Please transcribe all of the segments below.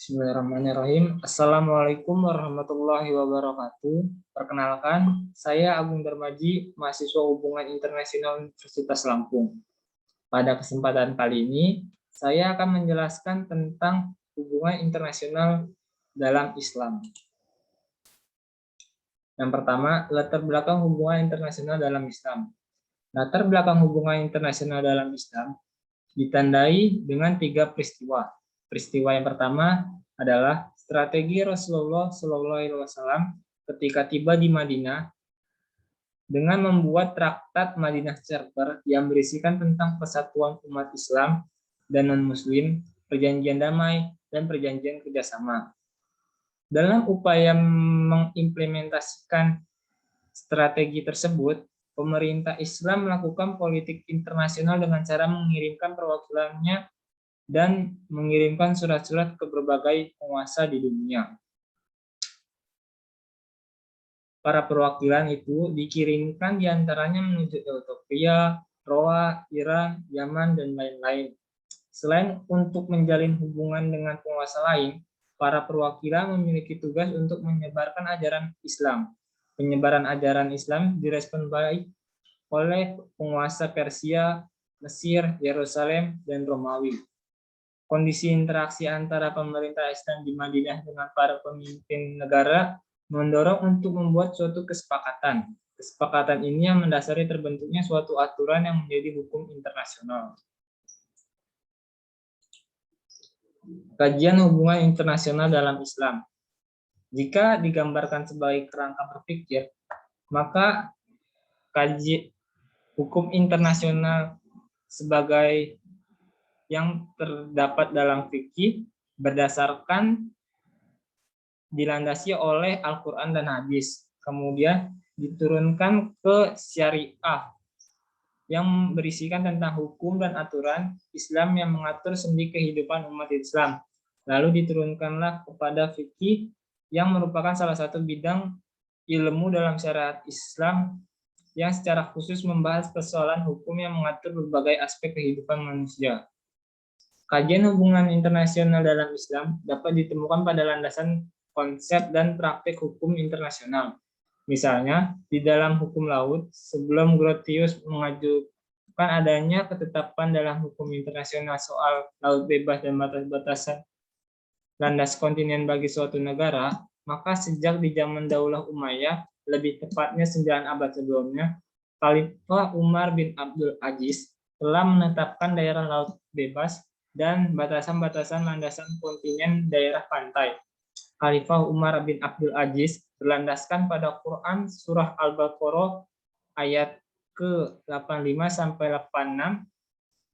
Bismillahirrahmanirrahim. Assalamualaikum warahmatullahi wabarakatuh. Perkenalkan, saya Agung Darmaji, mahasiswa Hubungan Internasional Universitas Lampung. Pada kesempatan kali ini, saya akan menjelaskan tentang hubungan internasional dalam Islam. Yang pertama, latar belakang hubungan internasional dalam Islam. Latar belakang hubungan internasional dalam Islam ditandai dengan 3 peristiwa. Peristiwa yang pertama adalah strategi Rasulullah SAW ketika tiba di Madinah dengan membuat traktat Madinah Charter yang berisikan tentang persatuan umat Islam dan non-Muslim, perjanjian damai, dan perjanjian kerjasama. Dalam upaya mengimplementasikan strategi tersebut, pemerintah Islam melakukan politik internasional dengan cara mengirimkan perwakilannya dan mengirimkan surat-surat ke berbagai penguasa di dunia. Para perwakilan itu dikirimkan diantaranya menuju Ethiopia, Roa, Iran, Yaman, dan lain-lain. Selain untuk menjalin hubungan dengan penguasa lain, para perwakilan memiliki tugas untuk menyebarkan ajaran Islam. Penyebaran ajaran Islam direspon baik oleh penguasa Persia, Mesir, Yerusalem, dan Romawi. Kondisi interaksi antara pemerintah Islam di Madinah dengan para pemimpin negara mendorong untuk membuat suatu kesepakatan. Kesepakatan ini yang mendasari terbentuknya suatu aturan yang menjadi hukum internasional. Kajian hubungan internasional dalam Islam. Jika digambarkan sebagai kerangka berpikir, maka kaji hukum internasional sebagai yang terdapat dalam fikih berdasarkan dilandasi oleh Al-Quran dan Hadis, kemudian diturunkan ke syariah yang berisikan tentang hukum dan aturan Islam yang mengatur sendi kehidupan umat Islam. Lalu diturunkanlah kepada fikih yang merupakan salah satu bidang ilmu dalam syariat Islam yang secara khusus membahas persoalan hukum yang mengatur berbagai aspek kehidupan manusia. Kajian hubungan internasional dalam Islam dapat ditemukan pada landasan konsep dan praktik hukum internasional. Misalnya, di dalam hukum laut, sebelum Grotius mengajukan adanya ketetapan dalam hukum internasional soal laut bebas dan batas-batasan landas kontinen bagi suatu negara, maka sejak di zaman Daulah Umayyah, lebih tepatnya 9 abad sebelumnya, Khalifah Umar bin Abdul Aziz telah menetapkan daerah laut bebas dan batasan-batasan landasan kontinen daerah pantai. Khalifah Umar bin Abdul Aziz berlandaskan pada Quran Surah Al-Baqarah ayat ke-85-86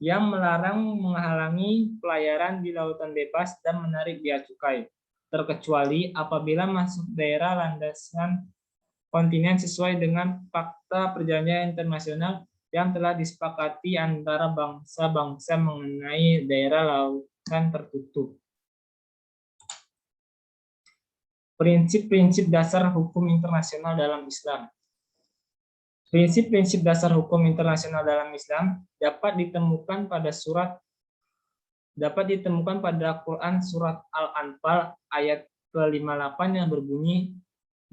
yang melarang menghalangi pelayaran di lautan bebas dan menarik bea cukai, terkecuali apabila masuk daerah landasan kontinen sesuai dengan Fakta Perjanjian Internasional yang telah disepakati antara bangsa-bangsa mengenai daerah lautan tertutup. Prinsip-prinsip dasar hukum internasional dalam Islam. Prinsip-prinsip dasar hukum internasional dalam Islam dapat ditemukan pada Quran surat Al-Anfal ayat ke-58 yang berbunyi,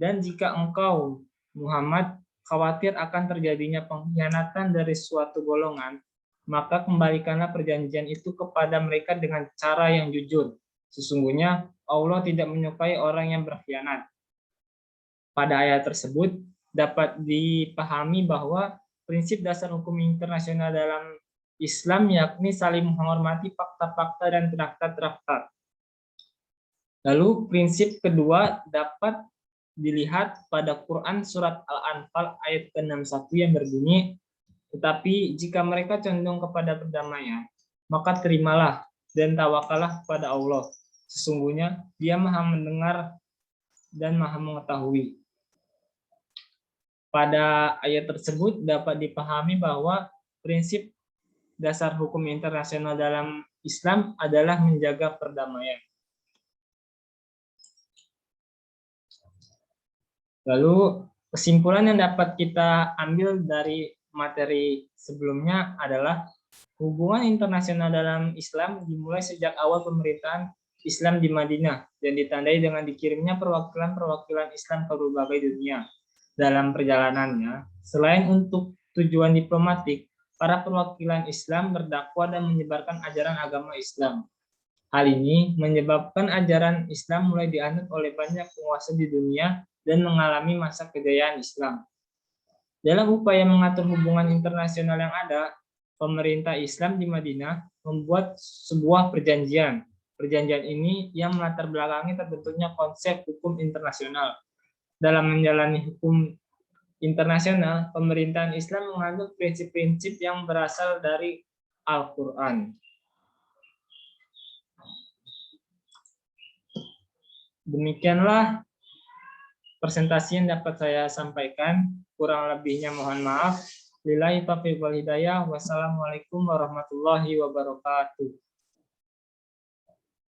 dan jika engkau Muhammad khawatir akan terjadinya pengkhianatan dari suatu golongan, maka kembalikanlah perjanjian itu kepada mereka dengan cara yang jujur. Sesungguhnya Allah tidak menyukai orang yang berkhianat. Pada ayat tersebut dapat dipahami bahwa prinsip dasar hukum internasional dalam Islam yakni saling menghormati fakta-fakta dan traktat-traktat. Lalu prinsip kedua dapat dilihat pada Quran surat Al-Anfal ayat ke-61 yang berbunyi, tetapi jika mereka condong kepada perdamaian, maka terimalah dan tawakallah kepada Allah. Sesungguhnya Dia Maha mendengar dan Maha mengetahui. Pada ayat tersebut dapat dipahami bahwa prinsip dasar hukum internasional dalam Islam adalah menjaga perdamaian. Lalu kesimpulan yang dapat kita ambil dari materi sebelumnya adalah hubungan internasional dalam Islam dimulai sejak awal pemerintahan Islam di Madinah dan ditandai dengan dikirimnya perwakilan-perwakilan Islam ke berbagai dunia. Dalam perjalanannya, selain untuk tujuan diplomatik, para perwakilan Islam berdakwah dan menyebarkan ajaran agama Islam. Hal ini menyebabkan ajaran Islam mulai dianut oleh banyak penguasa di dunia dan mengalami masa kejayaan Islam. Dalam upaya mengatur hubungan internasional yang ada, pemerintah Islam di Madinah membuat sebuah perjanjian. Perjanjian ini yang melatar belakangi terbentuknya konsep hukum internasional. Dalam menjalani hukum internasional, pemerintahan Islam menganut prinsip-prinsip yang berasal dari Al-Quran. Demikianlah presentasi yang dapat saya sampaikan. Kurang lebihnya mohon maaf. Lillahi taufiq wal hidayah. Wassalamualaikum warahmatullahi wabarakatuh.